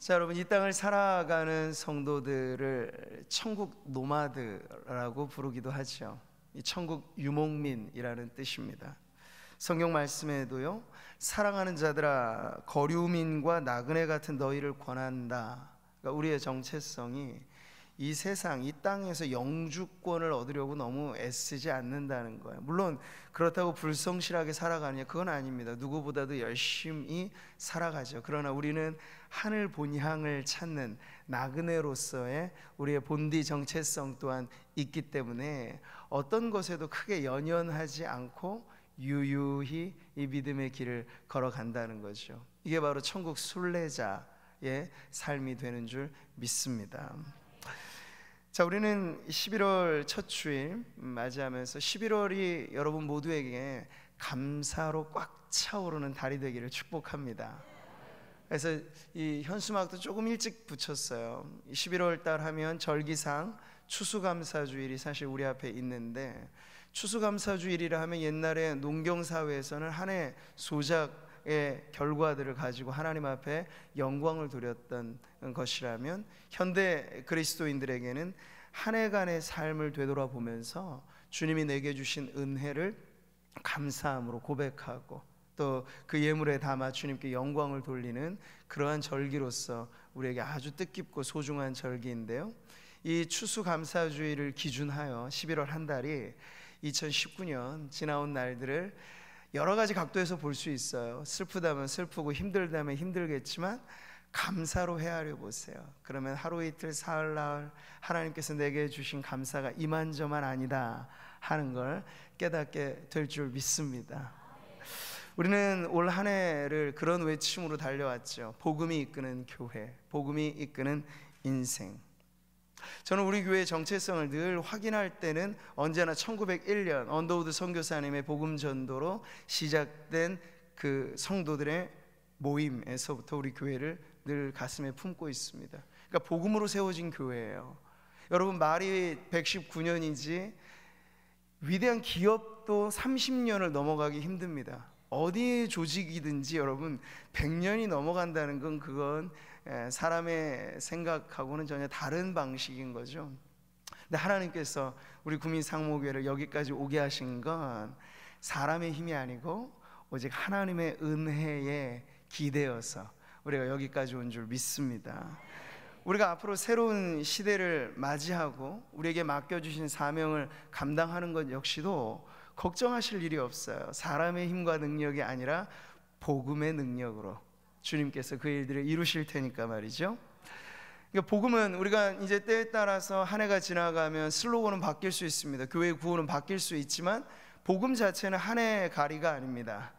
자, 여러분, 이 땅을 살아가는 성도들을 천국 노마드라고 부르기도 하죠. 이 천국 유목민이라는 뜻입니다. 성경 말씀에도요, 사랑하는 자들아 거류민과 나그네 같은 너희를 권한다. 그러니까 우리의 정체성이 이 세상, 이 땅에서 영주권을 얻으려고 너무 애쓰지 않는다는 거예요. 물론 그렇다고 불성실하게 살아가느냐, 그건 아닙니다. 누구보다도 열심히 살아가죠. 그러나 우리는 하늘 본향을 찾는 나그네로서의 우리의 본디 정체성 또한 있기 때문에 어떤 것에도 크게 연연하지 않고 유유히 이 믿음의 길을 걸어간다는 거죠. 이게 바로 천국 순례자의 삶이 되는 줄 믿습니다. 자, 우리는 11월 첫 주일 맞이하면서 11월이 여러분 모두에게 감사로 꽉 차오르는 달이 되기를 축복합니다. 그래서 이 현수막도 조금 일찍 붙였어요. 11월 달 하면 절기상 추수감사주일이 사실 우리 앞에 있는데, 추수감사주일이라 하면 옛날에 농경사회에서는 한 해 소작의 결과들을 가지고 하나님 앞에 영광을 돌렸던 것이라면, 현대 그리스도인들에게는 한 해간의 삶을 되돌아보면서 주님이 내게 주신 은혜를 감사함으로 고백하고 또 그 예물에 담아 주님께 영광을 돌리는 그러한 절기로서 우리에게 아주 뜻깊고 소중한 절기인데요, 이 추수감사주일을 기준하여 11월 한 달이 2019년 지나온 날들을 여러 가지 각도에서 볼 수 있어요. 슬프다면 슬프고 힘들다면 힘들겠지만 감사로 헤아려 보세요. 그러면 하루 이틀 사흘 나흘 하나님께서 내게 주신 감사가 이만저만 아니다 하는 걸 깨닫게 될 줄 믿습니다. 우리는 올 한 해를 그런 외침으로 달려왔죠. 복음이 이끄는 교회, 복음이 이끄는 인생. 저는 우리 교회의 정체성을 늘 확인할 때는 언제나 1901년 언더우드 선교사님의 복음 전도로 시작된 그 성도들의 모임에서부터 우리 교회를 늘 가슴에 품고 있습니다. 그러니까 복음으로 세워진 교회예요. 여러분, 말이 119년이지 위대한 기업도 30년을 넘어가기 힘듭니다. 어디 조직이든지 여러분 100년이 넘어간다는 건 그건 사람의 생각하고는 전혀 다른 방식인 거죠. 근데 하나님께서 우리 구민상목교회를 여기까지 오게 하신 건 사람의 힘이 아니고 오직 하나님의 은혜에 기대어서 우리가 여기까지 온 줄 믿습니다. 우리가 앞으로 새로운 시대를 맞이하고 우리에게 맡겨주신 사명을 감당하는 것 역시도 걱정하실 일이 없어요. 사람의 힘과 능력이 아니라 복음의 능력으로 주님께서 그 일들을 이루실 테니까 말이죠. 그러니까 복음은 우리가 이제 때에 따라서 한 해가 지나가면 슬로건은 바뀔 수 있습니다. 교회의 구호는 바뀔 수 있지만 복음 자체는 한 해의 가리가 아닙니다.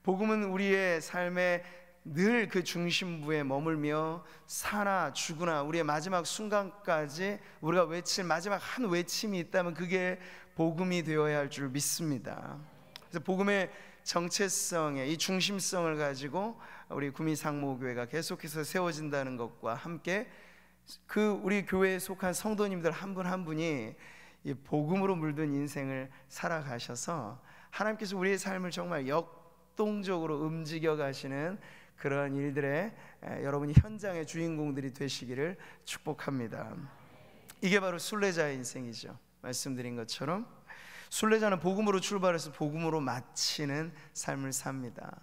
복음은 우리의 삶의 늘 그 중심부에 머물며 사나 죽으나 우리의 마지막 순간까지 우리가 외칠 마지막 한 외침이 있다면 그게 복음이 되어야 할 줄 믿습니다. 그래서 복음의 정체성에 이 중심성을 가지고 우리 구민상목교회가 계속해서 세워진다는 것과 함께 그 우리 교회에 속한 성도님들 한 분 한 분이 이 복음으로 물든 인생을 살아가셔서 하나님께서 우리의 삶을 정말 역동적으로 움직여 가시는 그러한 일들의 여러분이 현장의 주인공들이 되시기를 축복합니다. 이게 바로 순례자의 인생이죠. 말씀드린 것처럼 순례자는 복음으로 출발해서 복음으로 마치는 삶을 삽니다.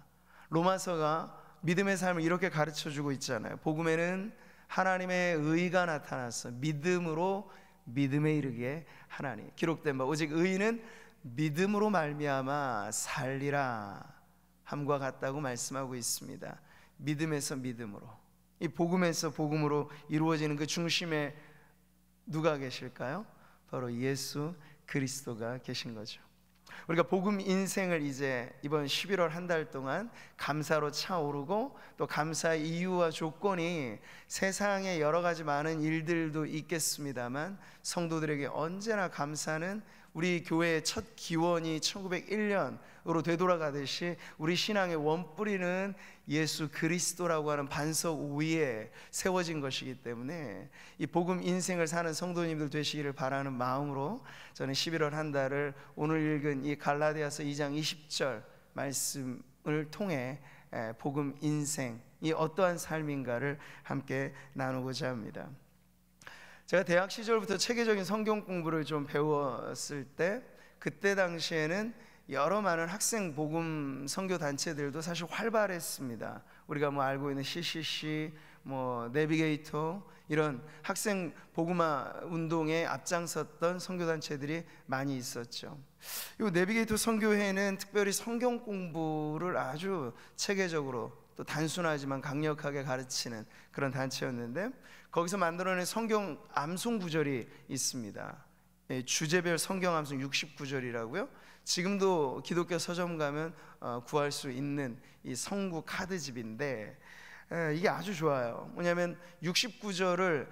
로마서가 믿음의 삶을 이렇게 가르쳐주고 있잖아요. 복음에는 하나님의 의가 나타나서 믿음으로 믿음에 이르게 하나니 기록된 바 오직 의인은 믿음으로 말미암아 살리라 함과 같다고 말씀하고 있습니다. 믿음에서 믿음으로, 이 복음에서 복음으로 이루어지는 그 중심에 누가 계실까요? 바로 예수 그리스도가 계신 거죠. 우리가 복음 인생을 이제 이번 11월 한 달 동안 감사로 차오르고 또 감사의 이유와 조건이 세상에 여러 가지 많은 일들도 있겠습니다만 성도들에게 언제나 감사는 우리 교회의 첫 기원이 1901년으로 되돌아가듯이 우리 신앙의 원뿌리는 예수 그리스도라고 하는 반석 위에 세워진 것이기 때문에 이 복음 인생을 사는 성도님들 되시기를 바라는 마음으로 저는 11월 한 달을 오늘 읽은 이 갈라디아서 2장 20절 말씀을 통해 복음 인생 이 어떠한 삶인가를 함께 나누고자 합니다. 제가 대학 시절부터 체계적인 성경 공부를 좀 배웠을 때, 그때 당시에는 여러 많은 학생 복음 선교 단체들도 사실 활발했습니다. 우리가 알고 있는 CCC, 내비게이터, 이런 학생 복음화 운동에 앞장섰던 선교 단체들이 많이 있었죠. 이 내비게이터 선교회는 특별히 성경 공부를 아주 체계적으로 또 단순하지만 강력하게 가르치는 그런 단체였는데, 거기서 만들어낸 성경 암송 구절이 있습니다. 주제별 성경 암송 69절이라고요. 지금도 기독교 서점 가면 구할 수 있는 이 성구 카드집인데, 이게 아주 좋아요. 뭐냐면 69절을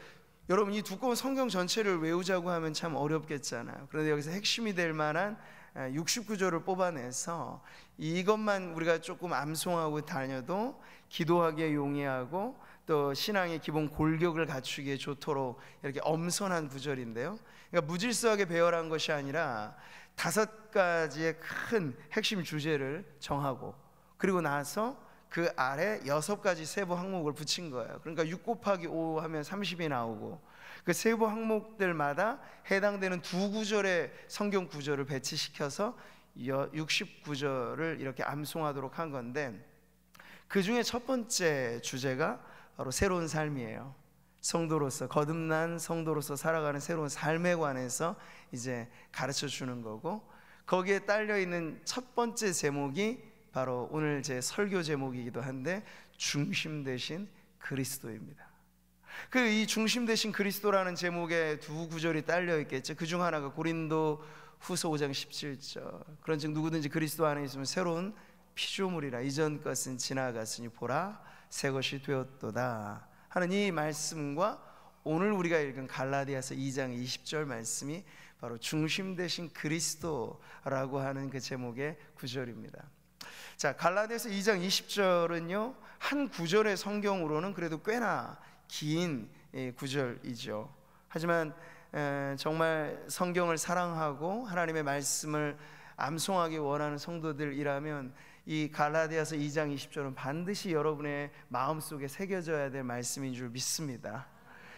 여러분 이 두꺼운 성경 전체를 외우자고 하면 참 어렵겠잖아요. 그런데 여기서 핵심이 될 만한 69절을 뽑아내서 이것만 우리가 조금 암송하고 다녀도 기도하기에 용이하고 또 신앙의 기본 골격을 갖추기에 좋도록 이렇게 엄선한 구절인데요. 그러니까 무질서하게 배열한 것이 아니라 5가지의 큰 핵심 주제를 정하고, 그리고 나서 그 아래 6가지 세부 항목을 붙인 거예요. 그러니까 6 곱하기 5 하면 30이 나오고, 그 세부 항목들마다 해당되는 2구절의 성경 구절을 배치시켜서 69절을 이렇게 암송하도록 한 건데, 그 중에 첫 번째 주제가 바로 새로운 삶이에요. 성도로서, 거듭난 성도로서 살아가는 새로운 삶에 관해서 이제 가르쳐 주는 거고, 거기에 딸려 있는 첫 번째 제목이 바로 오늘 제 설교 제목이기도 한데, 중심 되신 그리스도입니다. 이 중심 되신 그리스도라는 제목에 2구절이 딸려 있겠죠. 그 중 하나가 고린도 후서 5장 17절, 그런즉 누구든지 그리스도 안에 있으면 새로운 피조물이라, 이전 것은 지나갔으니 보라 새 것이 되었도다 하는 이 말씀과 오늘 우리가 읽은 갈라디아서 2장 20절 말씀이 바로 중심 되신 그리스도라고 하는 그 제목의 구절입니다. 자, 갈라디아서 2장 20절은요, 한 구절의 성경으로는 그래도 꽤나 긴 구절이죠. 하지만 정말 성경을 사랑하고 하나님의 말씀을 암송하기 원하는 성도들이라면 이 갈라디아서 2장 20절은 반드시 여러분의 마음속에 새겨져야 될 말씀인 줄 믿습니다.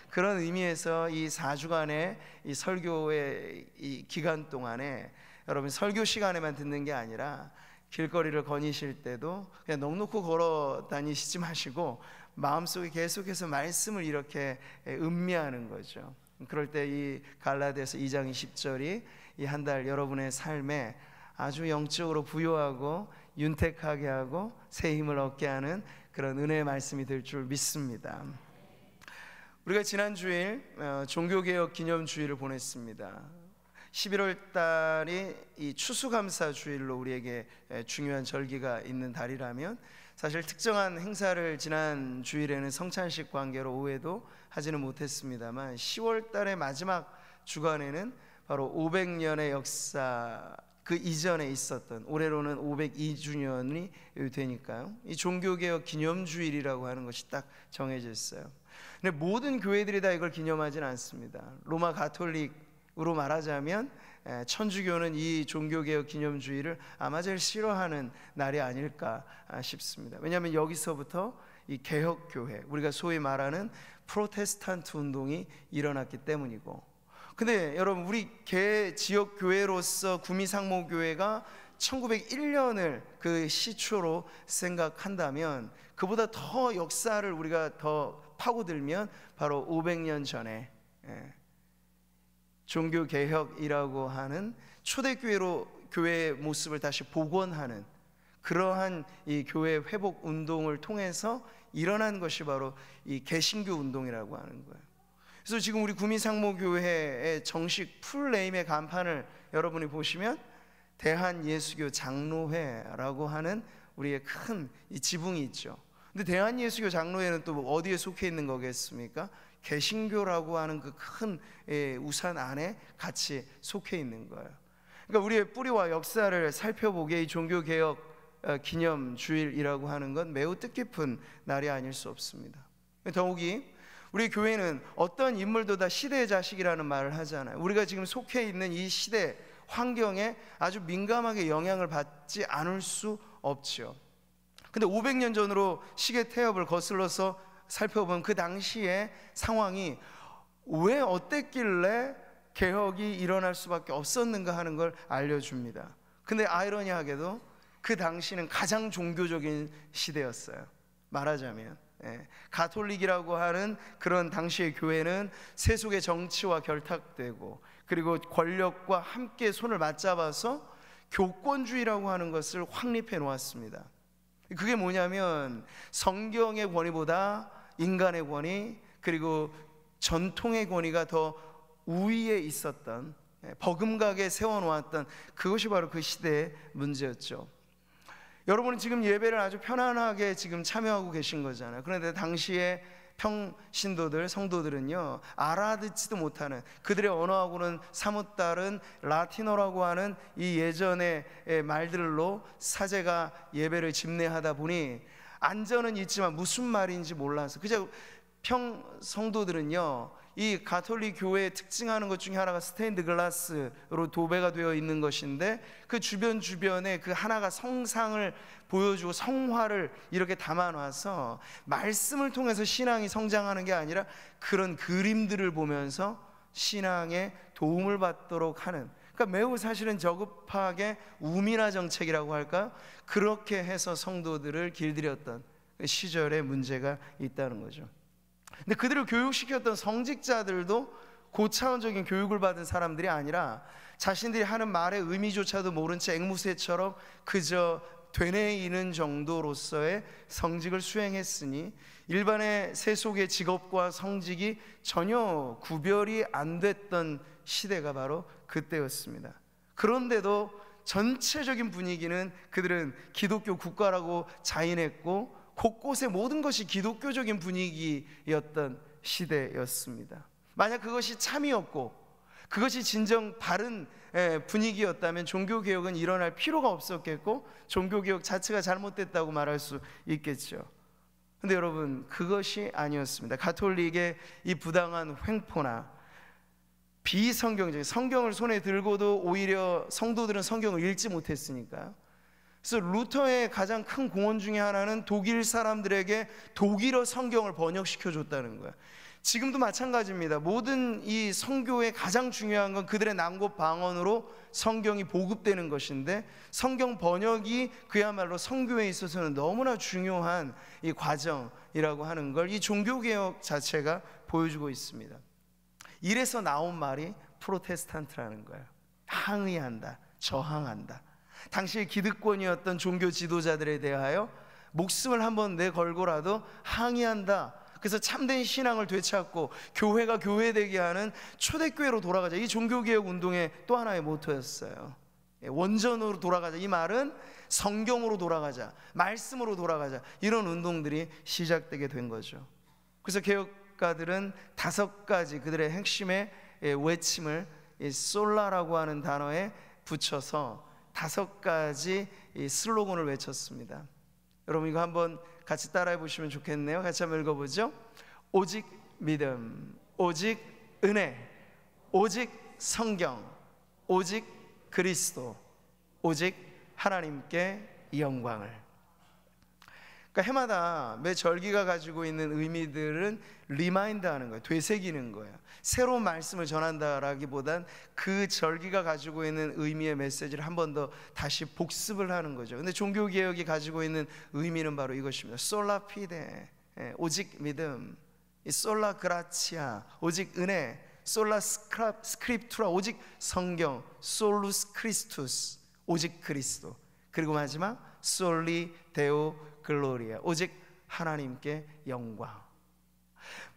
그런 의미에서 이 4주간의 이 설교의 이 기간 동안에 여러분 설교 시간에만 듣는 게 아니라 길거리를 거니실 때도 그냥 넋놓고 걸어 다니시지 마시고 마음속에 계속해서 말씀을 이렇게 음미하는 거죠. 그럴 때 이 갈라디아서 2장 20절이 이 한 달 여러분의 삶에 아주 영적으로 부요하고 윤택하게 하고 새 힘을 얻게 하는 그런 은혜의 말씀이 될 줄 믿습니다. 우리가 지난 주일 종교개혁 기념주일을 보냈습니다. 11월 달이 이 추수감사 주일로 우리에게 중요한 절기가 있는 달이라면, 사실 특정한 행사를 지난 주일에는 성찬식 관계로 오해도 하지는 못했습니다만, 10월 달의 마지막 주간에는 바로 500년의 역사 그 이전에 있었던, 올해로는 502주년이 되니까요, 이 종교개혁 기념주일이라고 하는 것이 딱 정해져 있어요. 근데 모든 교회들이 다 이걸 기념하지는 않습니다. 로마 가톨릭으로 말하자면 천주교는 이 종교개혁 기념주일을 아마 제일 싫어하는 날이 아닐까 싶습니다. 왜냐하면 여기서부터 이 개혁교회, 우리가 소위 말하는 프로테스탄트 운동이 일어났기 때문이고, 근데 여러분 우리 지역교회로서 구미상모교회가 1901년을 그 시초로 생각한다면, 그보다 더 역사를 우리가 더 파고들면 바로 500년 전에 종교개혁이라고 하는 초대교회로 교회의 모습을 다시 복원하는 그러한 이 교회 회복 운동을 통해서 일어난 것이 바로 이 개신교 운동이라고 하는 거예요. 그래서 지금 우리 구미상모교회의 정식 풀네임의 간판을 여러분이 보시면 대한예수교 장로회라고 하는 우리의 큰 이 지붕이 있죠. 근데 대한예수교 장로회는 또 어디에 속해 있는 거겠습니까? 개신교라고 하는 그 큰 우산 안에 같이 속해 있는 거예요. 그러니까 우리의 뿌리와 역사를 살펴보기에 이 종교개혁 기념주일이라고 하는 건 매우 뜻깊은 날이 아닐 수 없습니다. 더욱이 우리 교회는 어떤 인물도 다 시대의 자식이라는 말을 하잖아요. 우리가 지금 속해 있는 이 시대 환경에 아주 민감하게 영향을 받지 않을 수 없죠. 근데 500년 전으로 시계 태엽을 거슬러서 살펴보면 그 당시의 상황이 왜 어땠길래 개혁이 일어날 수밖에 없었는가 하는 걸 알려줍니다. 근데 아이러니하게도 그 당시는 가장 종교적인 시대였어요. 말하자면 가톨릭이라고 하는 그런 당시의 교회는 세속의 정치와 결탁되고, 그리고 권력과 함께 손을 맞잡아서 교권주의라고 하는 것을 확립해 놓았습니다. 그게 뭐냐면 성경의 권위보다 인간의 권위, 그리고 전통의 권위가 더 우위에 있었던, 버금가게 세워놓았던, 그것이 바로 그 시대의 문제였죠. 여러분은 지금 예배를 아주 편안하게 지금 참여하고 계신 거잖아요. 그런데 당시에 평신도들, 성도들은요, 알아듣지도 못하는, 그들의 언어하고는 사뭇 다른 라틴어라고 하는 이 예전의 말들로 사제가 예배를 집례하다 보니 안전은 있지만 무슨 말인지 몰라서, 그저 성도들은요, 이 가톨릭 교회의 특징하는 것 중에 하나가 스테인드 글라스로 도배가 되어 있는 것인데, 그 주변에 그 하나가 성상을 보여주고 성화를 이렇게 담아놔서 말씀을 통해서 신앙이 성장하는 게 아니라 그런 그림들을 보면서 신앙에 도움을 받도록 하는, 그러니까 매우 사실은 저급하게 우미나 정책이라고 할까, 그렇게 해서 성도들을 길들였던 시절에 문제가 있다는 거죠. 근데 그들을 교육시켰던 성직자들도 고차원적인 교육을 받은 사람들이 아니라 자신들이 하는 말의 의미조차도 모른 채 앵무새처럼 그저 되뇌이는 정도로서의 성직을 수행했으니 일반의 세속의 직업과 성직이 전혀 구별이 안 됐던 시대가 바로 그때였습니다. 그런데도 전체적인 분위기는 그들은 기독교 국가라고 자인했고 곳곳에 모든 것이 기독교적인 분위기였던 시대였습니다. 만약 그것이 참이었고 그것이 진정 바른 분위기였다면 종교개혁은 일어날 필요가 없었겠고 종교개혁 자체가 잘못됐다고 말할 수 있겠죠. 근데 여러분, 그것이 아니었습니다. 가톨릭의 이 부당한 횡포나 비성경적인, 성경을 손에 들고도 오히려 성도들은 성경을 읽지 못했으니까요. 그래서 루터의 가장 큰 공헌 중에 하나는 독일 사람들에게 독일어 성경을 번역시켜 줬다는 거예요. 지금도 마찬가지입니다. 모든 이 선교의 가장 중요한 건 그들의 난고 방언으로 성경이 보급되는 것인데, 성경 번역이 그야말로 선교에 있어서는 너무나 중요한 이 과정이라고 하는 걸 이 종교개혁 자체가 보여주고 있습니다. 이래서 나온 말이 프로테스탄트라는 거예요. 항의한다, 저항한다. 당시의 기득권이었던 종교 지도자들에 대하여 목숨을 한번 내걸고라도 항의한다. 그래서 참된 신앙을 되찾고 교회가 교회되게 하는 초대교회로 돌아가자. 이 종교개혁 운동의 또 하나의 모토였어요. 원전으로 돌아가자. 이 말은 성경으로 돌아가자, 말씀으로 돌아가자, 이런 운동들이 시작되게 된 거죠. 그래서 개혁가들은 5가지 그들의 핵심의 외침을 솔라라고 하는 단어에 붙여서 5가지 슬로건을 외쳤습니다. 여러분, 이거 한번 같이 따라해 보시면 좋겠네요. 같이 한번 읽어보죠. 오직 믿음, 오직 은혜, 오직 성경, 오직 그리스도, 오직 하나님께 영광을. 그러니까 해마다 매 절기가 가지고 있는 의미들은 리마인드하는 거예요. 되새기는 거예요. 새로운 말씀을 전한다라기보단 그 절기가 가지고 있는 의미의 메시지를 한 번 더 다시 복습을 하는 거죠. 근데 종교개혁이 가지고 있는 의미는 바로 이것입니다. 솔라 피데, 오직 믿음, 솔라 그라치아, 오직 은혜, 솔라 스크립투라, 오직 성경, 솔루스 크리스투스, 오직 그리스도, 그리고 마지막 솔리 데오 글로리아, 오직 하나님께 영광.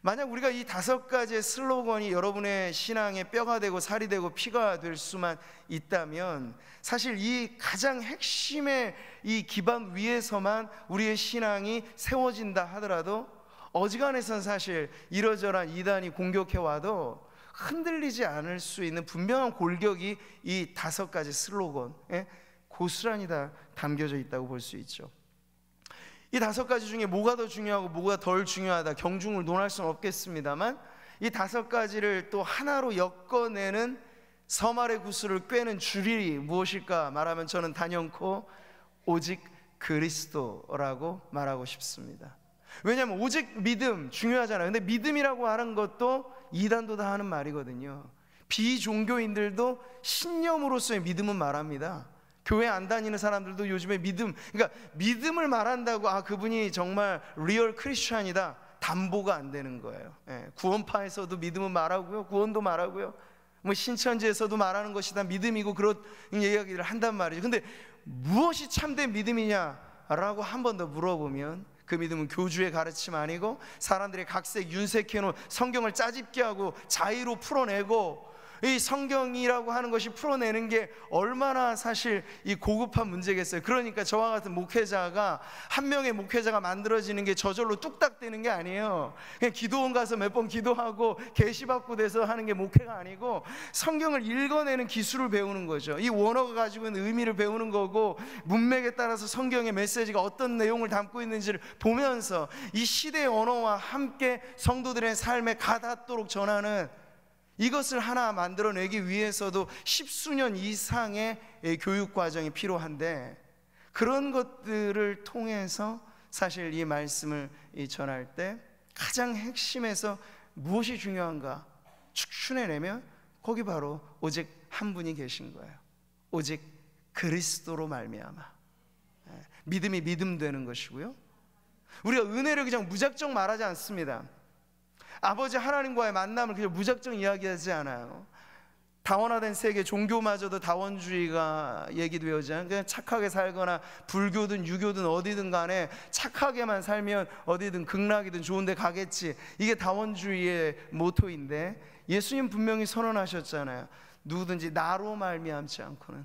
만약 우리가 이 5가지의 슬로건이 여러분의 신앙의 뼈가 되고 살이 되고 피가 될 수만 있다면, 사실 이 가장 핵심의 이 기반 위에서만 우리의 신앙이 세워진다 하더라도 어지간해선 사실 이러저러한 이단이 공격해와도 흔들리지 않을 수 있는 분명한 골격이 이 5가지 슬로건에 고스란히 다 담겨져 있다고 볼 수 있죠. 이 5가지 중에 뭐가 더 중요하고 뭐가 덜 중요하다, 경중을 논할 수는 없겠습니다만, 이 5가지를 또 하나로 엮어내는 서말의 구슬을 꿰는 줄이 무엇일까 말하면 저는 단연코 오직 그리스도라고 말하고 싶습니다. 왜냐하면 오직 믿음 중요하잖아요. 근데 믿음이라고 하는 것도 이단도 다 하는 말이거든요. 비종교인들도 신념으로서의 믿음은 말합니다. 교회 안 다니는 사람들도 요즘에 그러니까 믿음을 말한다고 그분이 정말 리얼 크리스찬이다, 담보가 안 되는 거예요. 구원파에서도 믿음은 말하고요, 구원도 말하고요, 뭐 신천지에서도 말하는 것이 다 믿음이고 그런 이야기를 한단 말이죠. 근데 무엇이 참된 믿음이냐라고 한 번 더 물어보면 그 믿음은 교주의 가르침 아니고 사람들의 각색 윤색해놓은 성경을 짜집게 하고 자의로 풀어내고, 이 성경이라고 하는 것이 풀어내는 게 얼마나 사실 이 고급한 문제겠어요. 그러니까 저와 같은 목회자가, 한 명의 목회자가 만들어지는 게 저절로 뚝딱 되는 게 아니에요. 그냥 기도원 가서 몇 번 기도하고 계시받고 돼서 하는 게 목회가 아니고, 성경을 읽어내는 기술을 배우는 거죠. 이 원어가 가지고 있는 의미를 배우는 거고, 문맥에 따라서 성경의 메시지가 어떤 내용을 담고 있는지를 보면서 이 시대의 언어와 함께 성도들의 삶에 가닿도록 전하는, 이것을 하나 만들어내기 위해서도 십수년 이상의 교육 과정이 필요한데, 그런 것들을 통해서 사실 이 말씀을 전할 때 가장 핵심에서 무엇이 중요한가 추출해내면 거기 바로 오직 한 분이 계신 거예요. 오직 그리스도로 말미암아 믿음이 믿음 되는 것이고요. 우리가 은혜를 그냥 무작정 말하지 않습니다. 아버지 하나님과의 만남을 그냥 무작정 이야기하지 않아요. 다원화된 세계, 종교마저도 다원주의가 얘기되어지 않아요. 그냥 착하게 살거나 불교든 유교든 어디든 간에 착하게만 살면 어디든 극락이든 좋은 데 가겠지, 이게 다원주의의 모토인데, 예수님 분명히 선언하셨잖아요. 누구든지 나로 말미암지 않고는,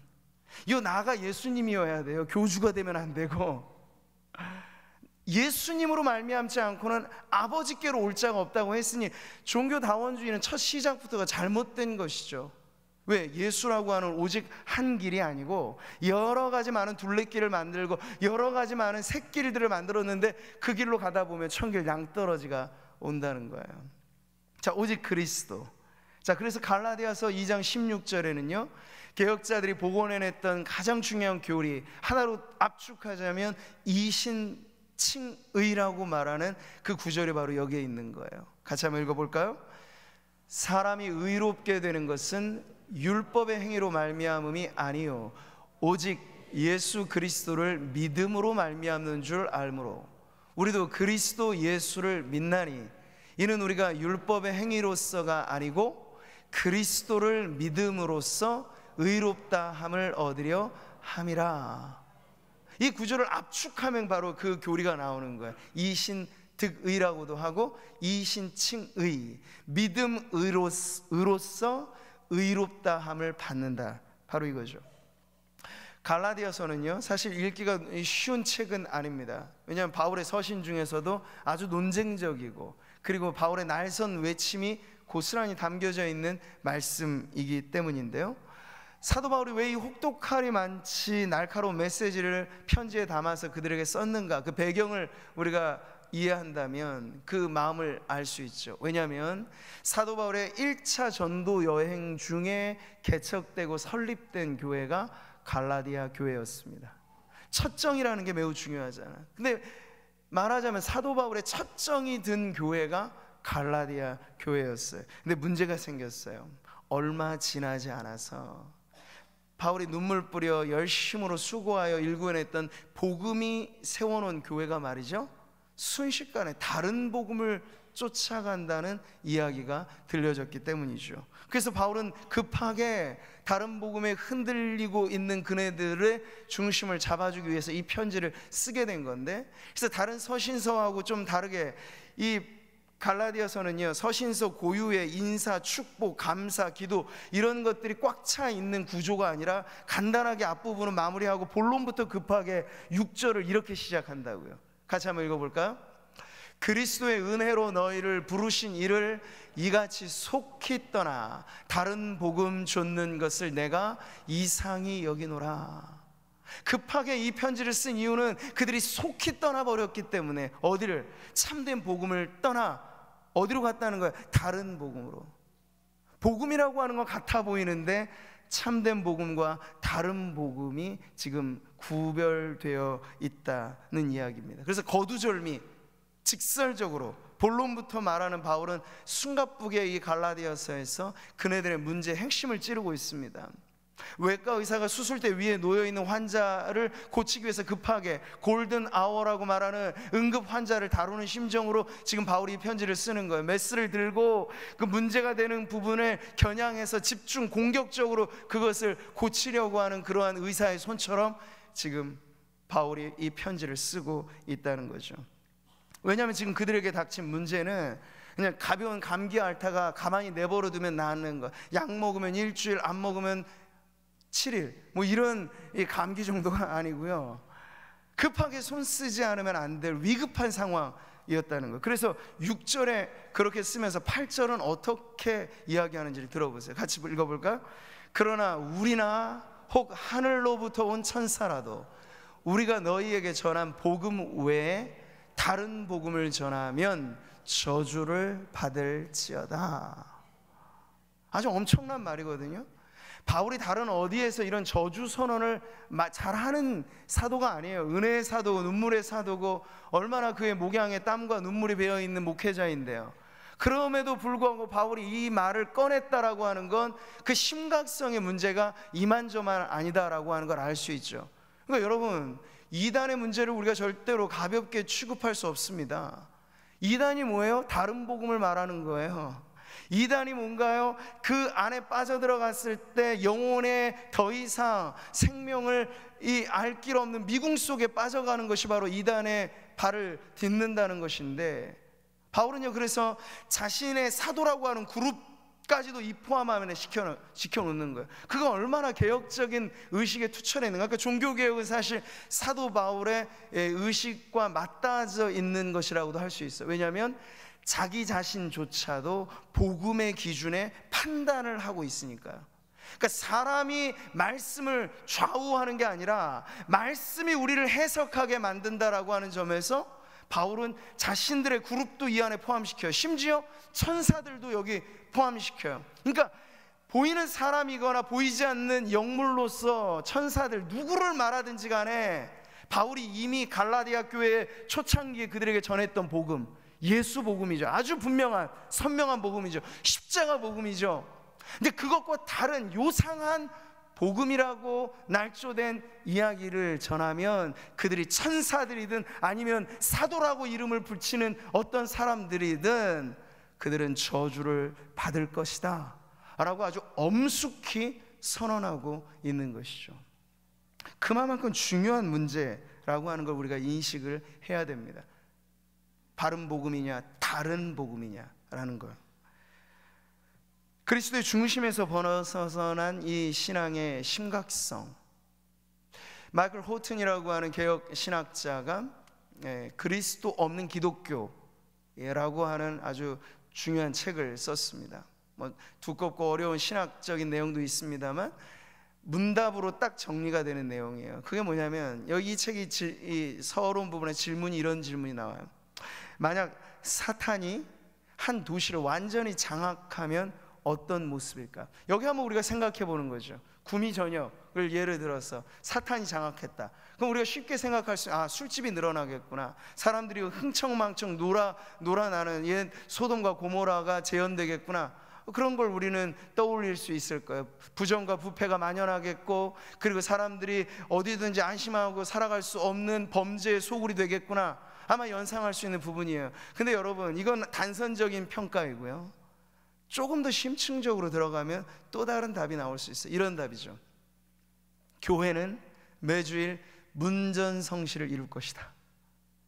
이 나가 예수님이어야 돼요. 교주가 되면 안 되고, 예수님으로 말미암지 않고는 아버지께로 올 자가 없다고 했으니, 종교 다원주의는 첫 시작부터가 잘못된 것이죠. 왜? 예수라고 하는 오직 한 길이 아니고 여러 가지 많은 둘레길을 만들고 여러 가지 많은 샛길들을 만들었는데, 그 길로 가다 보면 천길 양떨어지가 온다는 거예요. 자, 오직 그리스도. 자, 그래서 갈라디아서 2장 16절에는요 개혁자들이 복원해냈던 가장 중요한 교리 하나로 압축하자면 이신칭의라고 말하는 그 구절이 바로 여기에 있는 거예요. 같이 한번 읽어볼까요? 사람이 의롭게 되는 것은 율법의 행위로 말미암음이 아니요 오직 예수 그리스도를 믿음으로 말미암는 줄 알므로 우리도 그리스도 예수를 믿나니 이는 우리가 율법의 행위로서가 아니고 그리스도를 믿음으로써 의롭다 함을 얻으려 함이라. 이 구절을 압축하면 바로 그 교리가 나오는 거예요. 이신득의라고도 하고 이신칭의, 믿음의로서 의롭다 함을 받는다, 바로 이거죠. 갈라디아서는요 사실 읽기가 쉬운 책은 아닙니다. 왜냐하면 바울의 서신 중에서도 아주 논쟁적이고, 그리고 바울의 날선 외침이 고스란히 담겨져 있는 말씀이기 때문인데요, 사도 바울이 왜 이 혹독하리 많지 날카로운 메시지를 편지에 담아서 그들에게 썼는가, 그 배경을 우리가 이해한다면 그 마음을 알 수 있죠. 왜냐하면 사도 바울의 1차 전도 여행 중에 개척되고 설립된 교회가 갈라디아 교회였습니다. 첫 정이라는 게 매우 중요하잖아요. 근데 말하자면 사도 바울의 첫 정이 든 교회가 갈라디아 교회였어요. 근데 문제가 생겼어요. 얼마 지나지 않아서 바울이 눈물 뿌려 열심으로 수고하여 일구어냈던 복음이 세워놓은 교회가 말이죠, 순식간에 다른 복음을 쫓아간다는 이야기가 들려졌기 때문이죠. 그래서 바울은 급하게 다른 복음에 흔들리고 있는 그네들의 중심을 잡아주기 위해서 이 편지를 쓰게 된 건데, 그래서 다른 서신서하고 좀 다르게 이 갈라디아서는요 서신서 고유의 인사, 축복, 감사, 기도 이런 것들이 꽉 차 있는 구조가 아니라 간단하게 앞부분은 마무리하고 본론부터 급하게 6절을 이렇게 시작한다고요. 같이 한번 읽어볼까요? 그리스도의 은혜로 너희를 부르신 이를 이같이 속히 떠나 다른 복음 좇는 것을 내가 이상히 여기노라. 급하게 이 편지를 쓴 이유는 그들이 속히 떠나버렸기 때문에, 어디를? 참된 복음을 떠나 어디로 갔다는 거야? 다른 복음으로. 복음이라고 하는 건 같아 보이는데 참된 복음과 다른 복음이 지금 구별되어 있다는 이야기입니다. 그래서 거두절미, 직설적으로 본론부터 말하는 바울은 숨가쁘게 이 갈라디아서에서 그네들의 문제의 핵심을 찌르고 있습니다. 외과 의사가 수술대 위에 놓여있는 환자를 고치기 위해서 급하게 골든 아워라고 말하는 응급 환자를 다루는 심정으로 지금 바울이 이 편지를 쓰는 거예요. 메스를 들고 그 문제가 되는 부분을 겨냥해서 집중 공격적으로 그것을 고치려고 하는 그러한 의사의 손처럼 지금 바울이 이 편지를 쓰고 있다는 거죠. 왜냐하면 지금 그들에게 닥친 문제는 그냥 가벼운 감기 앓다가 가만히 내버려 두면 낫는 거, 약 먹으면 일주일, 안 먹으면 7일, 뭐 이런 이 감기 정도가 아니고요, 급하게 손 쓰지 않으면 안 될 위급한 상황이었다는 거예요. 그래서 6절에 그렇게 쓰면서 8절은 어떻게 이야기하는지를 들어보세요. 같이 읽어볼까요? 그러나 우리나 혹 하늘로부터 온 천사라도 우리가 너희에게 전한 복음 외에 다른 복음을 전하면 저주를 받을지어다. 아주 엄청난 말이거든요. 바울이 다른 어디에서 이런 저주 선언을 잘하는 사도가 아니에요. 은혜의 사도고 눈물의 사도고 얼마나 그의 목양에 땀과 눈물이 배어있는 목회자인데요. 그럼에도 불구하고 바울이 이 말을 꺼냈다라고 하는 건 그 심각성의 문제가 이만저만 아니다라고 하는 걸 알 수 있죠. 그러니까 여러분, 이단의 문제를 우리가 절대로 가볍게 취급할 수 없습니다. 이단이 뭐예요? 다른 복음을 말하는 거예요. 이단이 뭔가요? 그 안에 빠져들어갔을 때 영혼에 더 이상 생명을 알 길 없는 미궁 속에 빠져가는 것이 바로 이단의 발을 딛는다는 것인데, 바울은요 그래서 자신의 사도라고 하는 그룹까지도 이 포함 안에 시켜놓는 거예요. 그거 얼마나 개혁적인 의식에 투철했는가. 그러니까 종교개혁은 사실 사도 바울의 의식과 맞닿아져 있는 것이라고도 할 수 있어요. 왜냐하면 자기 자신조차도 복음의 기준에 판단을 하고 있으니까요. 그러니까 사람이 말씀을 좌우하는 게 아니라 말씀이 우리를 해석하게 만든다라고 하는 점에서 바울은 자신들의 그룹도 이 안에 포함시켜요. 심지어 천사들도 여기 포함시켜요. 그러니까 보이는 사람이거나 보이지 않는 영물로서 천사들 누구를 말하든지 간에 바울이 이미 갈라디아 교회의 초창기에 그들에게 전했던 복음, 예수 복음이죠. 아주 분명한 선명한 복음이죠. 십자가 복음이죠. 근데 그것과 다른 요상한 복음이라고 날조된 이야기를 전하면 그들이 천사들이든 아니면 사도라고 이름을 붙이는 어떤 사람들이든 그들은 저주를 받을 것이다 라고 아주 엄숙히 선언하고 있는 것이죠. 그만큼 중요한 문제라고 하는 걸 우리가 인식을 해야 됩니다. 바른 복음이냐 다른 복음이냐라는 걸. 그리스도의 중심에서 벗어난 이 신앙의 심각성, 마이클 호튼이라고 하는 개혁 신학자가 그리스도 없는 기독교라고 하는 아주 중요한 책을 썼습니다. 뭐 두껍고 어려운 신학적인 내용도 있습니다만 문답으로 딱 정리가 되는 내용이에요. 그게 뭐냐면 여기 이 책이 이 서론 부분에 질문이 이런 질문이 나와요. 만약 사탄이 한 도시를 완전히 장악하면 어떤 모습일까? 여기 한번 우리가 생각해 보는 거죠. 구미저녁을 예를 들어서 사탄이 장악했다. 그럼 우리가 쉽게 생각할 수, 술집이 늘어나겠구나. 사람들이 흥청망청 놀아나는 옛 소돔과 고모라가 재현되겠구나. 그런 걸 우리는 떠올릴 수 있을 거예요. 부정과 부패가 만연하겠고, 그리고 사람들이 어디든지 안심하고 살아갈 수 없는 범죄의 소굴이 되겠구나. 아마 연상할 수 있는 부분이에요. 근데 여러분, 이건 단선적인 평가이고요, 조금 더 심층적으로 들어가면 또 다른 답이 나올 수 있어요. 이런 답이죠. 교회는 매주일 문전성시를 이룰 것이다.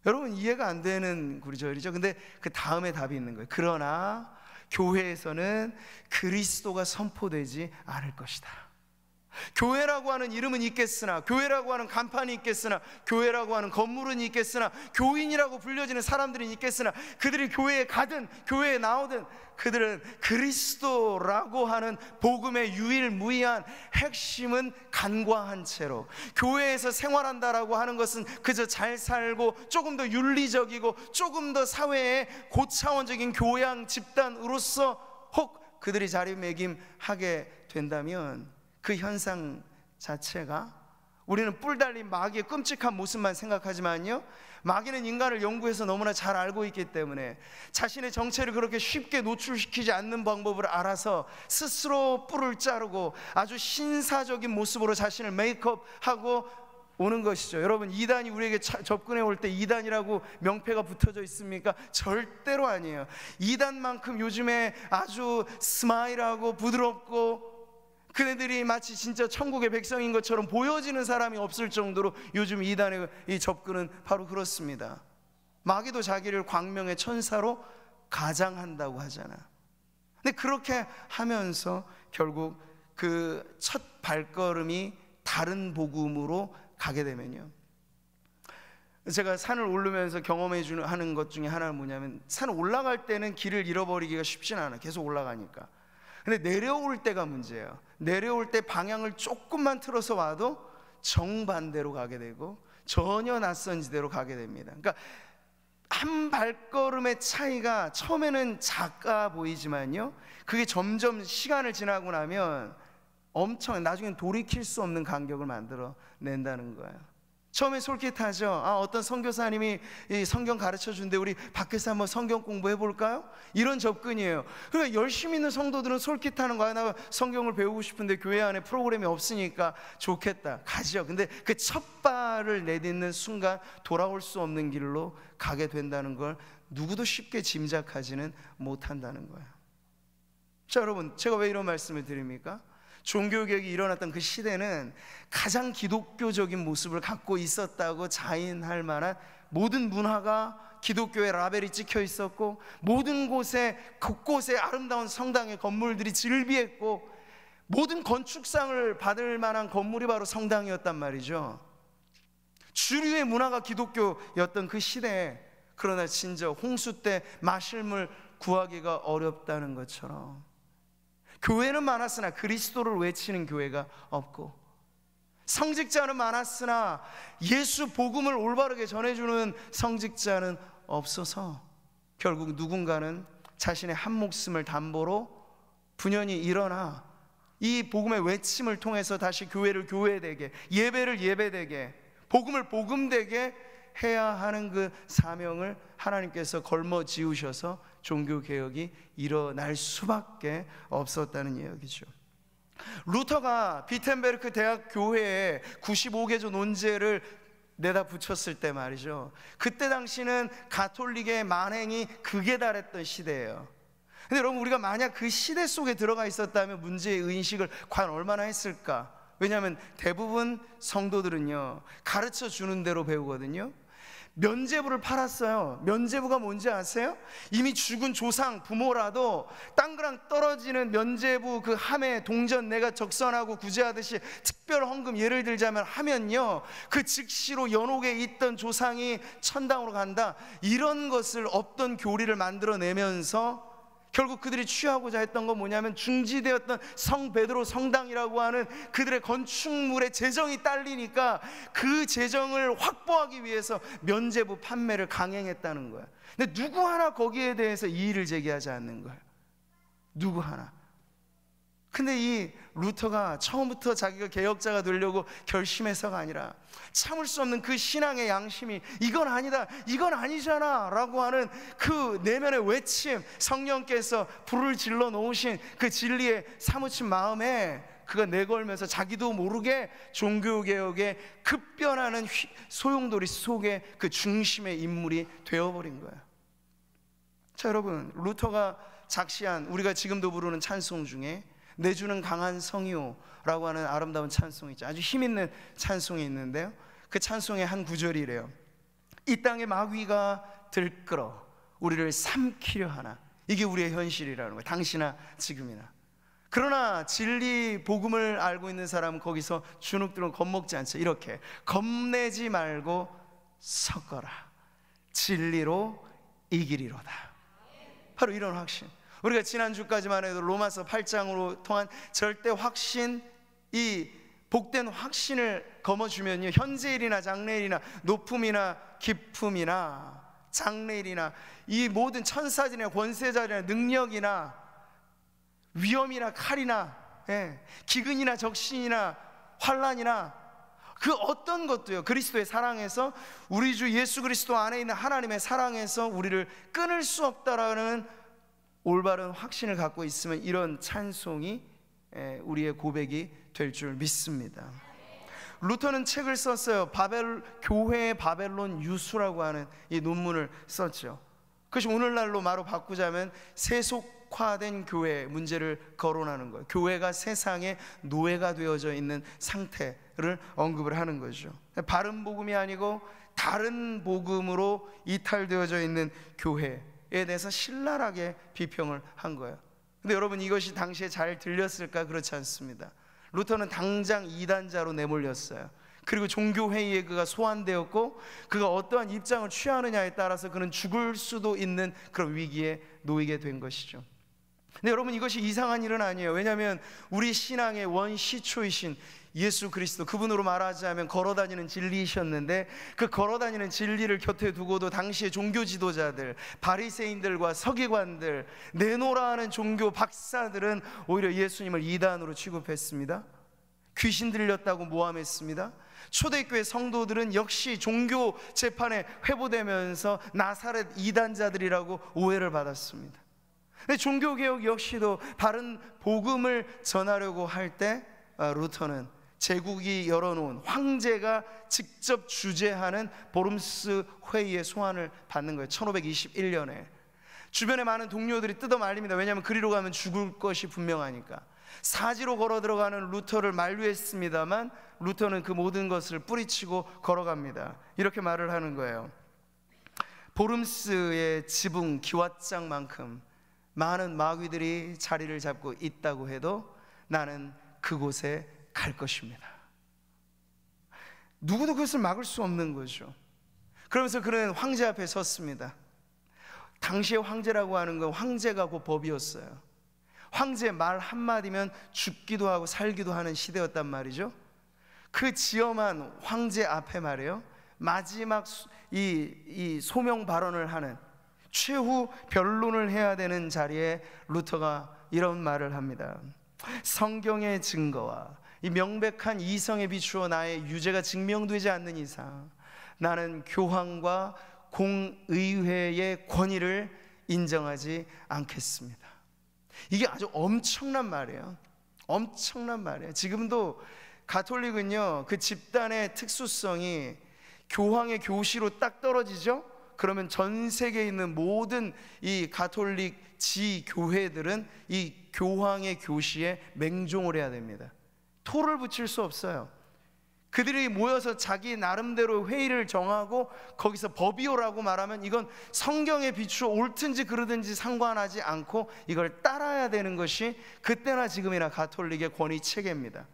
여러분, 이해가 안 되는 구절이죠. 근데 그 다음에 답이 있는 거예요. 그러나 교회에서는 그리스도가 선포되지 않을 것이다. 교회라고 하는 이름은 있겠으나, 교회라고 하는 간판이 있겠으나, 교회라고 하는 건물은 있겠으나, 교인이라고 불려지는 사람들은 있겠으나, 그들이 교회에 가든 교회에 나오든 그들은 그리스도라고 하는 복음의 유일무이한 핵심은 간과한 채로, 교회에서 생활한다라고 하는 것은 그저 잘 살고 조금 더 윤리적이고 조금 더 사회의 고차원적인 교양 집단으로서 혹 그들이 자리매김하게 된다면 그 현상 자체가, 우리는 뿔 달린 마귀의 끔찍한 모습만 생각하지만요, 마귀는 인간을 연구해서 너무나 잘 알고 있기 때문에 자신의 정체를 그렇게 쉽게 노출시키지 않는 방법을 알아서 스스로 뿔을 자르고 아주 신사적인 모습으로 자신을 메이크업하고 오는 것이죠. 여러분, 이단이 우리에게 접근해 올 때 이단이라고 명패가 붙어져 있습니까? 절대로 아니에요. 이단만큼 요즘에 아주 스마일하고 부드럽고 그네들이 마치 진짜 천국의 백성인 것처럼 보여지는 사람이 없을 정도로 요즘 이단의 이 접근은 바로 그렇습니다. 마귀도 자기를 광명의 천사로 가장한다고 하잖아. 근데 그렇게 하면서 결국 그 첫 발걸음이 다른 복음으로 가게 되면요, 제가 산을 오르면서 하는 것 중에 하나는 뭐냐면, 산을 올라갈 때는 길을 잃어버리기가 쉽진 않아. 계속 올라가니까. 근데 내려올 때가 문제예요. 내려올 때 방향을 조금만 틀어서 와도 정반대로 가게 되고 전혀 낯선 지대로 가게 됩니다. 그러니까 한 발걸음의 차이가 처음에는 작아 보이지만요, 그게 점점 시간을 지나고 나면 나중엔 돌이킬 수 없는 간격을 만들어 낸다는 거예요. 처음에 솔깃하죠. 어떤 선교사님이 이 성경 가르쳐 준대, 우리 밖에서 한번 성경 공부해 볼까요? 이런 접근이에요. 그러니까 열심히 있는 성도들은 솔깃하는 거야. 나 성경을 배우고 싶은데 교회 안에 프로그램이 없으니까 좋겠다, 가죠. 근데 그 첫 발을 내딛는 순간 돌아올 수 없는 길로 가게 된다는 걸 누구도 쉽게 짐작하지는 못한다는 거예요. 자, 여러분, 제가 왜 이런 말씀을 드립니까? 종교개혁이 일어났던 그 시대는 가장 기독교적인 모습을 갖고 있었다고 자인할 만한 모든 문화가 기독교의 라벨이 찍혀 있었고, 모든 곳곳에 아름다운 성당의 건물들이 즐비했고, 모든 건축상을 받을 만한 건물이 바로 성당이었단 말이죠. 주류의 문화가 기독교였던 그 시대에, 그러나 진짜 홍수 때 마실 물 구하기가 어렵다는 것처럼 교회는 많았으나 그리스도를 외치는 교회가 없고, 성직자는 많았으나 예수 복음을 올바르게 전해주는 성직자는 없어서 결국 누군가는 자신의 한 목숨을 담보로 분연히 일어나 이 복음의 외침을 통해서 다시 교회를 교회되게, 예배를 예배되게, 복음을 복음되게 해야 하는 그 사명을 하나님께서 걸머지우셔서 종교개혁이 일어날 수밖에 없었다는 이야기죠. 루터가 비텐베르크 대학 교회에 95개조 논제를 내다 붙였을 때 말이죠, 그때 당시는 가톨릭의 만행이 극에 달했던 시대예요. 근데 여러분, 우리가 만약 그 시대 속에 들어가 있었다면 문제의 의식을 과연 얼마나 했을까? 왜냐하면 대부분 성도들은요, 가르쳐 주는 대로 배우거든요. 면죄부를 팔았어요. 면죄부가 뭔지 아세요? 이미 죽은 조상 부모라도 땅그랑 떨어지는 면죄부 그 함에 동전 내가 적선하고 구제하듯이 특별 헌금, 예를 들자면 하면요, 그 즉시로 연옥에 있던 조상이 천당으로 간다, 이런 것을 없던 교리를 만들어내면서 결국 그들이 취하고자 했던 건 뭐냐면, 중지되었던 성 베드로 성당이라고 하는 그들의 건축물의 재정이 딸리니까 그 재정을 확보하기 위해서 면죄부 판매를 강행했다는 거야. 근데 누구 하나 거기에 대해서 이의를 제기하지 않는 거야. 누구 하나. 근데 이 루터가 처음부터 자기가 개혁자가 되려고 결심해서가 아니라 참을 수 없는 그 신앙의 양심이 이건 아니다, 이건 아니잖아 라고 하는 그 내면의 외침, 성령께서 불을 질러 놓으신 그 진리에 사무친 마음에 그가 내걸면서 자기도 모르게 종교개혁의 급변하는 소용돌이 속에 그 중심의 인물이 되어버린 거예요. 자, 여러분, 루터가 작시한 우리가 지금도 부르는 찬송 중에 내 주는 강한 성이요라고 하는 아름다운 찬송이 있죠. 아주 힘있는 찬송이 있는데요, 그 찬송의 한 구절이 이래요. 이 땅의 마귀가 들끓어 우리를 삼키려 하나. 이게 우리의 현실이라는 거예요. 당시나 지금이나. 그러나 진리 복음을 알고 있는 사람은 거기서 주눅들은 겁먹지 않죠. 이렇게 겁내지 말고 섞어라, 진리로 이기리로다. 바로 이런 확신. 우리가 지난주까지만 해도 로마서 8장으로 통한 절대 확신, 이 복된 확신을 거머쥐면요, 현재일이나 장래일이나 높음이나 깊음이나 장래일이나 이 모든 천사들이나 권세자들이나 능력이나 위험이나 칼이나 기근이나 적신이나 환란이나 그 어떤 것도요, 그리스도의 사랑에서, 우리 주 예수 그리스도 안에 있는 하나님의 사랑에서 우리를 끊을 수 없다라는 올바른 확신을 갖고 있으면 이런 찬송이 우리의 고백이 될 줄 믿습니다. 루터는 책을 썼어요. 교회의 바벨론 유수라고 하는 이 논문을 썼죠. 그것이 오늘날로 바로 바꾸자면 세속화된 교회 문제를 거론하는 거예요. 교회가 세상의 노예가 되어져 있는 상태를 언급을 하는 거죠. 바른 복음이 아니고 다른 복음으로 이탈되어져 있는 교회에 대해서 신랄하게 비평을 한 거예요. 근데 여러분, 이것이 당시에 잘 들렸을까? 그렇지 않습니다. 루터는 당장 이단자로 내몰렸어요. 그리고 종교회의에 그가 소환되었고, 그가 어떠한 입장을 취하느냐에 따라서 그는 죽을 수도 있는 그런 위기에 놓이게 된 것이죠. 근데 여러분, 이것이 이상한 일은 아니에요. 왜냐하면 우리 신앙의 원시초이신 예수 그리스도, 그분으로 말하자면 걸어다니는 진리이셨는데, 그 걸어다니는 진리를 곁에 두고도 당시의 종교 지도자들, 바리새인들과 서기관들, 내노라 하는 종교 박사들은 오히려 예수님을 이단으로 취급했습니다. 귀신 들렸다고 모함했습니다. 초대교회 성도들은 역시 종교 재판에 회부되면서 나사렛 이단자들이라고 오해를 받았습니다. 근데 종교개혁 역시도 바른 복음을 전하려고 할 때 루터는 제국이 열어놓은, 황제가 직접 주재하는 보름스 회의의 소환을 받는 거예요. 1521년에 주변의 많은 동료들이 뜯어 말립니다. 왜냐하면 그리로 가면 죽을 것이 분명하니까. 사지로 걸어 들어가는 루터를 만류했습니다만, 루터는 그 모든 것을 뿌리치고 걸어갑니다. 이렇게 말을 하는 거예요. 보름스의 지붕 기왓장만큼 많은 마귀들이 자리를 잡고 있다고 해도 나는 그곳에 갈 것입니다. 누구도 그것을 막을 수 없는 거죠. 그러면서 그는 황제 앞에 섰습니다. 당시의 황제라고 하는 건, 황제가 곧 법이었어요. 황제 말 한마디면 죽기도 하고 살기도 하는 시대였단 말이죠. 그 지엄한 황제 앞에 말이에요, 마지막 이 소명 발언을 하는, 최후 변론을 해야 되는 자리에 루터가 이런 말을 합니다. 성경의 증거와 이 명백한 이성에 비추어 나의 유죄가 증명되지 않는 이상 나는 교황과 공의회의 권위를 인정하지 않겠습니다. 이게 아주 엄청난 말이에요. 엄청난 말이에요. 지금도 가톨릭은요, 그 집단의 특수성이 교황의 교시로 딱 떨어지죠? 그러면 전 세계에 있는 모든 이 가톨릭 지교회들은 이 교황의 교시에 맹종을 해야 됩니다. 토를 붙일 수 없어요. 그들이 모여서 자기 나름대로 회의를 정하고 거기서 법이오라고 말하면 이건 성경에 비추어 옳든지 그르든지 상관하지 않고 이걸 따라야 되는 것이 그때나 지금이나 가톨릭의 권위 체계입니다.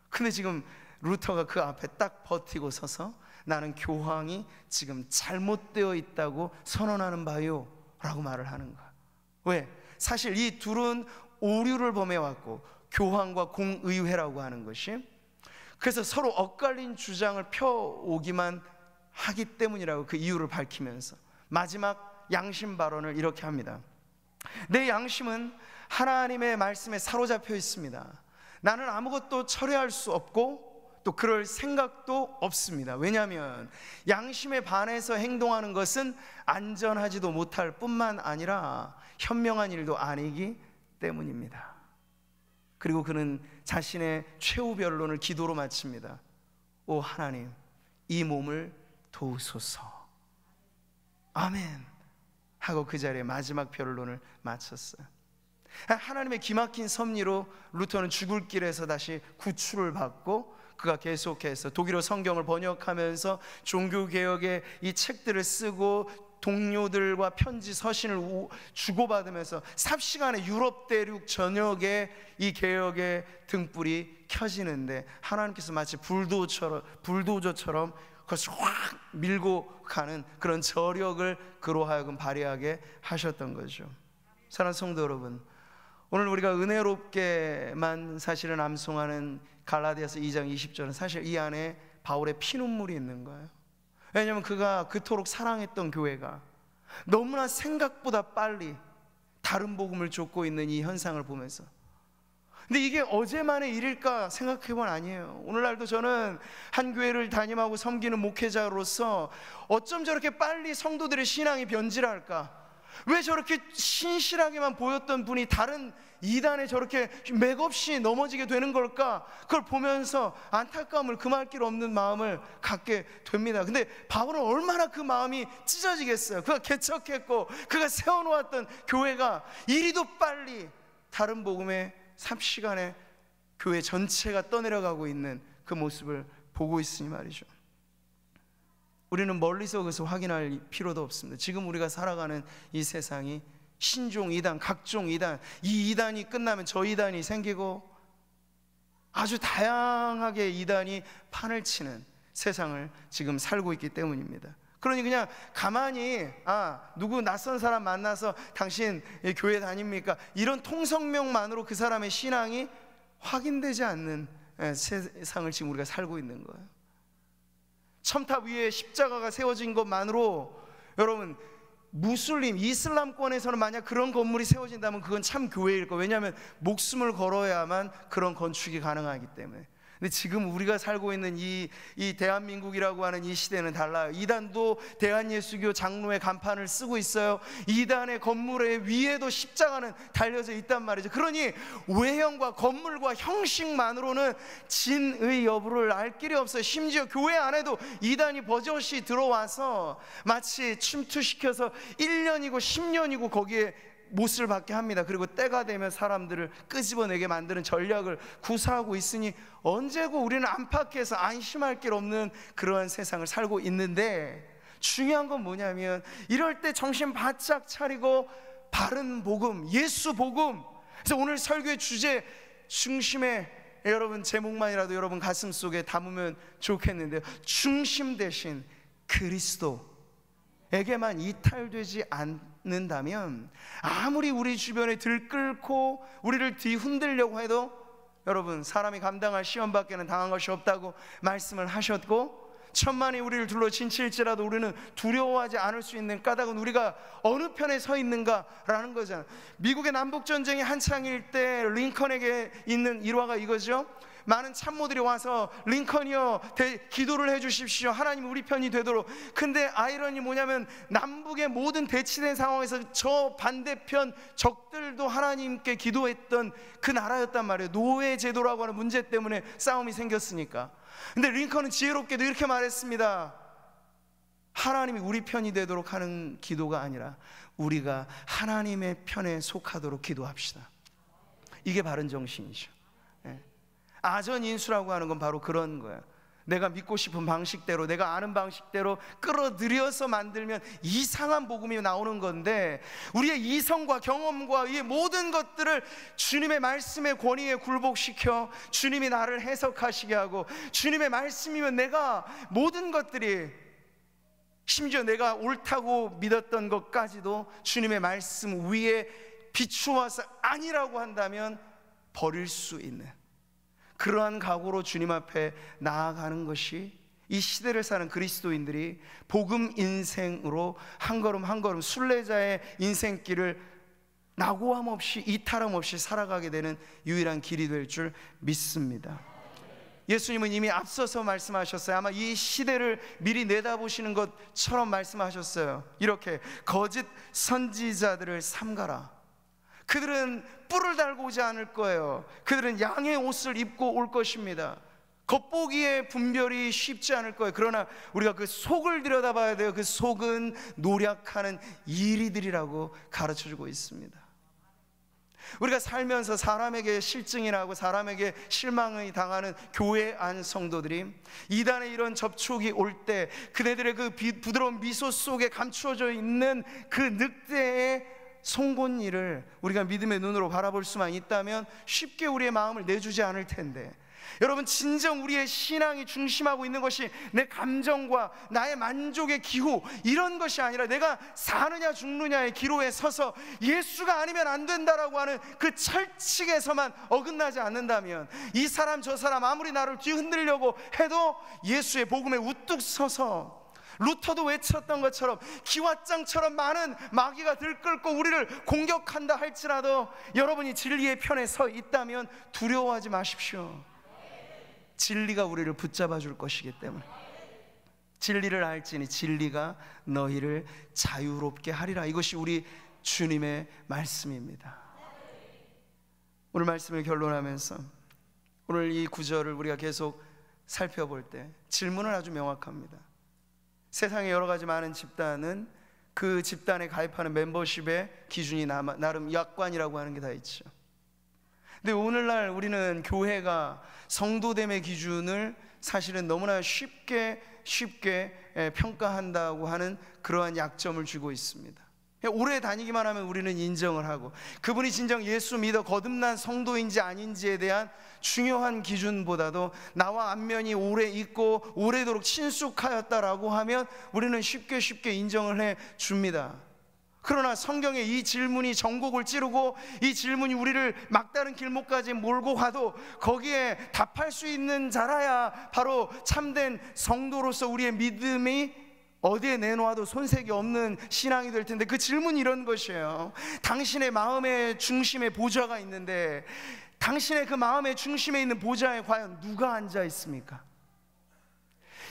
근데 지금 루터가 그 앞에 딱 버티고 서서 나는 교황이 지금 잘못되어 있다고 선언하는 바요 라고 말을 하는 거야. 왜? 사실 이 둘은 오류를 범해왔고, 교황과 공의회라고 하는 것이, 그래서 서로 엇갈린 주장을 펴오기만 하기 때문이라고 그 이유를 밝히면서 마지막 양심 발언을 이렇게 합니다. 내 양심은 하나님의 말씀에 사로잡혀 있습니다. 나는 아무것도 철회할 수 없고 또 그럴 생각도 없습니다. 왜냐하면 양심에 반해서 행동하는 것은 안전하지도 못할 뿐만 아니라 현명한 일도 아니기 때문입니다. 그리고 그는 자신의 최후 변론을 기도로 마칩니다. 오 하나님, 이 몸을 도우소서. 아멘 하고 그 자리에 마지막 변론을 마쳤어요. 하나님의 기막힌 섭리로 루터는 죽을 길에서 다시 구출을 받고, 그가 계속해서 독일어 성경을 번역하면서 종교개혁의 이 책들을 쓰고 동료들과 편지 서신을 주고받으면서 삽시간에 유럽 대륙 전역에 이 개혁의 등불이 켜지는데, 하나님께서 마치 불도저처럼 그것을 확 밀고 가는 그런 저력을 그로 하여금 발휘하게 하셨던 거죠. 사랑하는 성도 여러분, 오늘 우리가 은혜롭게만 사실은 암송하는 갈라디아서 2장 20절은 사실 이 안에 바울의 피눈물이 있는 거예요. 왜냐하면 그가 그토록 사랑했던 교회가 너무나 생각보다 빨리 다른 복음을 쫓고 있는 이 현상을 보면서 근데 이게 어제만의 일일까 생각해보면 아니에요. 오늘날도 저는 한 교회를 담임하고 섬기는 목회자로서 어쩜 저렇게 빨리 성도들의 신앙이 변질할까? 왜 저렇게 신실하게만 보였던 분이 다른 이단에 저렇게 맥없이 넘어지게 되는 걸까? 그걸 보면서 안타까움을 금할 길 없는 마음을 갖게 됩니다. 근데 바울은 얼마나 그 마음이 찢어지겠어요. 그가 개척했고 그가 세워놓았던 교회가 이리도 빨리 다른 복음의 삽시간에 교회 전체가 떠내려가고 있는 그 모습을 보고 있으니 말이죠. 우리는 멀리서 그것을 확인할 필요도 없습니다. 지금 우리가 살아가는 이 세상이 신종 이단, 각종 이단, 이 이단이 끝나면 저 이단이 생기고 아주 다양하게 이단이 판을 치는 세상을 지금 살고 있기 때문입니다. 그러니 그냥 가만히 누구 낯선 사람 만나서 당신 교회 다닙니까? 이런 통성명만으로 그 사람의 신앙이 확인되지 않는 세상을 지금 우리가 살고 있는 거예요. 첨탑 위에 십자가가 세워진 것만으로 여러분 무슬림, 이슬람권에서는 만약 그런 건물이 세워진다면 그건 참 교회일 거예요. 왜냐하면 목숨을 걸어야만 그런 건축이 가능하기 때문에. 근데 지금 우리가 살고 있는 이 대한민국이라고 하는 이 시대는 달라요. 이단도 대한예수교 장로의 간판을 쓰고 있어요. 이단의 건물의 위에도 십자가는 달려져 있단 말이죠. 그러니 외형과 건물과 형식만으로는 진의 여부를 알 길이 없어요. 심지어 교회 안에도 이단이 버젓이 들어와서 마치 침투시켜서 1년이고 10년이고 거기에 못을 받게 합니다. 그리고 때가 되면 사람들을 끄집어내게 만드는 전략을 구사하고 있으니 언제고 우리는 안팎에서 안심할 길 없는 그러한 세상을 살고 있는데, 중요한 건 뭐냐면 이럴 때 정신 바짝 차리고 바른 복음, 예수 복음. 그래서 오늘 설교의 주제 중심에 여러분 제목만이라도 여러분 가슴 속에 담으면 좋겠는데요, 중심 대신 그리스도에게만 이탈되지 않는다면 아무리 우리 주변에 들끓고 우리를 뒤흔들려고 해도 여러분 사람이 감당할 시험 밖에는 당한 것이 없다고 말씀을 하셨고, 천만이 우리를 둘러 진칠지라도 우리는 두려워하지 않을 수 있는 까닭은 우리가 어느 편에 서 있는가라는 거잖아요. 미국의 남북전쟁이 한창일 때 링컨에게 있는 일화가 이거죠. 많은 참모들이 와서 링컨이여 기도를 해주십시오, 하나님 우리 편이 되도록. 근데 아이러니 뭐냐면 남북의 모든 대치된 상황에서 저 반대편 적들도 하나님께 기도했던 그 나라였단 말이에요. 노예 제도라고 하는 문제 때문에 싸움이 생겼으니까. 근데 링컨은 지혜롭게도 이렇게 말했습니다. 하나님이 우리 편이 되도록 하는 기도가 아니라 우리가 하나님의 편에 속하도록 기도합시다. 이게 바른 정신이죠. 아전인수라고 하는 건 바로 그런 거예요. 내가 믿고 싶은 방식대로, 내가 아는 방식대로 끌어들여서 만들면 이상한 복음이 나오는 건데, 우리의 이성과 경험과 이 모든 것들을 주님의 말씀의 권위에 굴복시켜 주님이 나를 해석하시게 하고, 주님의 말씀이면 내가 모든 것들이, 심지어 내가 옳다고 믿었던 것까지도 주님의 말씀 위에 비추어서 아니라고 한다면 버릴 수 있는 그러한 각오로 주님 앞에 나아가는 것이 이 시대를 사는 그리스도인들이 복음 인생으로 한 걸음 한 걸음 순례자의 인생길을 낙오함 없이 이탈함 없이 살아가게 되는 유일한 길이 될 줄 믿습니다. 예수님은 이미 앞서서 말씀하셨어요. 아마 이 시대를 미리 내다보시는 것처럼 말씀하셨어요. 이렇게 거짓 선지자들을 삼가라. 그들은 뿔을 달고 오지 않을 거예요. 그들은 양의 옷을 입고 올 것입니다. 겉보기에 분별이 쉽지 않을 거예요. 그러나 우리가 그 속을 들여다봐야 돼요. 그 속은 노력하는 이리들이라고 가르쳐주고 있습니다. 우리가 살면서 사람에게 실증이 나고 사람에게 실망을 당하는 교회 안 성도들이 이단의 이런 접촉이 올 때 그네들의 그 부드러운 미소 속에 감추어져 있는 그 늑대의 송곳니를 우리가 믿음의 눈으로 바라볼 수만 있다면 쉽게 우리의 마음을 내주지 않을 텐데, 여러분 진정 우리의 신앙이 중심하고 있는 것이 내 감정과 나의 만족의 기호 이런 것이 아니라 내가 사느냐 죽느냐의 기로에 서서 예수가 아니면 안 된다라고 하는 그 철칙에서만 어긋나지 않는다면, 이 사람 저 사람 아무리 나를 뒤흔들려고 해도 예수의 복음에 우뚝 서서 루터도 외쳤던 것처럼 기왓장처럼 많은 마귀가 들끓고 우리를 공격한다 할지라도 여러분이 진리의 편에 서 있다면 두려워하지 마십시오. 진리가 우리를 붙잡아 줄 것이기 때문에. 진리를 알지니 진리가 너희를 자유롭게 하리라. 이것이 우리 주님의 말씀입니다. 오늘 말씀을 결론하면서 오늘 이 구절을 우리가 계속 살펴볼 때 질문은 아주 명확합니다. 세상에 여러 가지 많은 집단은 그 집단에 가입하는 멤버십의 기준이 나름 약관이라고 하는 게 다 있죠. 근데 오늘날 우리는 교회가 성도됨의 기준을 사실은 너무나 쉽게 평가한다고 하는 그러한 약점을 쥐고 있습니다. 오래 다니기만 하면 우리는 인정을 하고 그분이 진정 예수 믿어 거듭난 성도인지 아닌지에 대한 중요한 기준보다도 나와 안면이 오래 있고 오래도록 친숙하였다라고 하면 우리는 쉽게 인정을 해 줍니다. 그러나 성경의 이 질문이 전곡을 찌르고 이 질문이 우리를 막다른 길목까지 몰고 가도 거기에 답할 수 있는 자라야 바로 참된 성도로서 우리의 믿음이 어디에 내놓아도 손색이 없는 신앙이 될 텐데, 그 질문이 이런 것이에요. 당신의 마음의 중심에 보좌가 있는데 당신의 그 마음의 중심에 있는 보좌에 과연 누가 앉아 있습니까?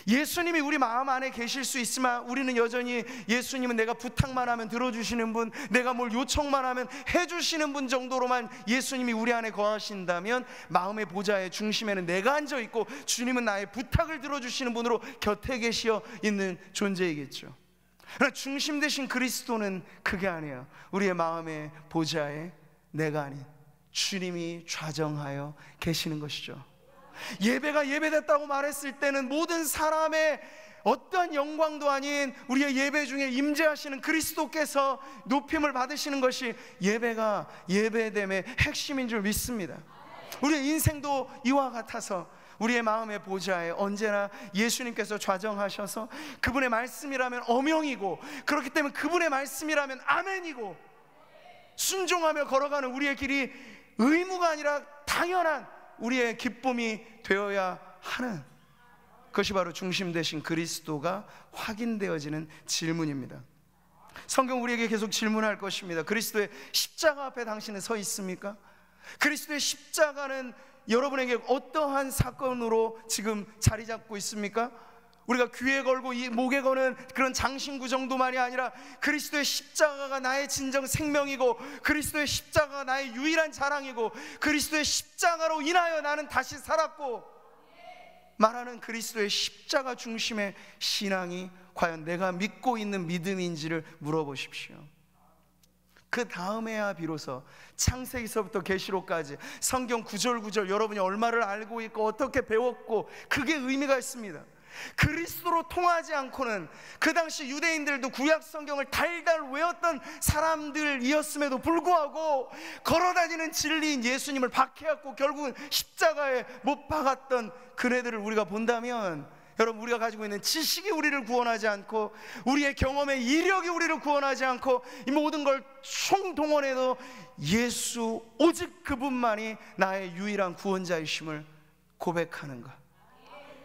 예수님이 우리 마음 안에 계실 수 있지만 우리는 여전히 예수님은 내가 부탁만 하면 들어주시는 분, 내가 뭘 요청만 하면 해주시는 분 정도로만 예수님이 우리 안에 거하신다면 마음의 보좌의 중심에는 내가 앉아있고 주님은 나의 부탁을 들어주시는 분으로 곁에 계시어 있는 존재이겠죠. 그러나 중심 되신 그리스도는 그게 아니에요. 우리의 마음의 보좌에 내가 아닌 주님이 좌정하여 계시는 것이죠. 예배가 예배됐다고 말했을 때는 모든 사람의 어떠한 영광도 아닌 우리의 예배 중에 임재하시는 그리스도께서 높임을 받으시는 것이 예배가 예배됨의 핵심인 줄 믿습니다. 우리의 인생도 이와 같아서 우리의 마음의 보좌에 언제나 예수님께서 좌정하셔서 그분의 말씀이라면 어명이고, 그렇기 때문에 그분의 말씀이라면 아멘이고, 순종하며 걸어가는 우리의 길이 의무가 아니라 당연한 우리의 기쁨이 되어야 하는 그것이 바로 중심 되신 그리스도가 확인되어지는 질문입니다. 성경 우리에게 계속 질문할 것입니다. 그리스도의 십자가 앞에 당신은 서 있습니까? 그리스도의 십자가는 여러분에게 어떠한 사건으로 지금 자리 잡고 있습니까? 우리가 귀에 걸고 이 목에 거는 그런 장신구 정도만이 아니라 그리스도의 십자가가 나의 진정 생명이고, 그리스도의 십자가가 나의 유일한 자랑이고, 그리스도의 십자가로 인하여 나는 다시 살았고 말하는 그리스도의 십자가 중심의 신앙이 과연 내가 믿고 있는 믿음인지를 물어보십시오. 그 다음에야 비로소 창세기서부터 계시록까지 성경 구절구절 여러분이 얼마를 알고 있고 어떻게 배웠고 그게 의미가 있습니다. 그리스도로 통하지 않고는 그 당시 유대인들도 구약 성경을 달달 외웠던 사람들이었음에도 불구하고 걸어다니는 진리인 예수님을 박해했고 결국은 십자가에 못 박았던 그네들을 우리가 본다면, 여러분, 우리가 가지고 있는 지식이 우리를 구원하지 않고 우리의 경험의 이력이 우리를 구원하지 않고 이 모든 걸 총동원해도 예수 오직 그분만이 나의 유일한 구원자이심을 고백하는 것,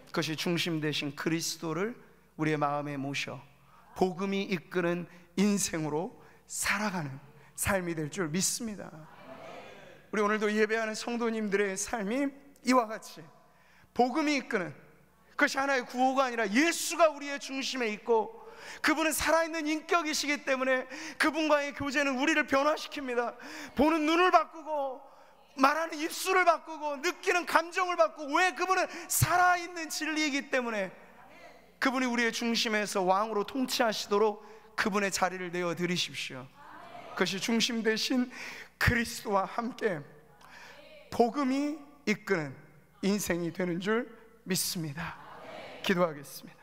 그것이 중심 되신 그리스도를 우리의 마음에 모셔 복음이 이끄는 인생으로 살아가는 삶이 될 줄 믿습니다. 우리 오늘도 예배하는 성도님들의 삶이 이와 같이 복음이 이끄는, 그것이 하나의 구호가 아니라 예수가 우리의 중심에 있고 그분은 살아있는 인격이시기 때문에 그분과의 교제는 우리를 변화시킵니다. 보는 눈을 바꾸고 말하는 입술을 바꾸고 느끼는 감정을 바꾸고, 왜? 그분은 살아있는 진리이기 때문에 그분이 우리의 중심에서 왕으로 통치하시도록 그분의 자리를 내어드리십시오. 그것이 중심 되신 그리스도와 함께 복음이 이끄는 인생이 되는 줄 믿습니다. 기도하겠습니다.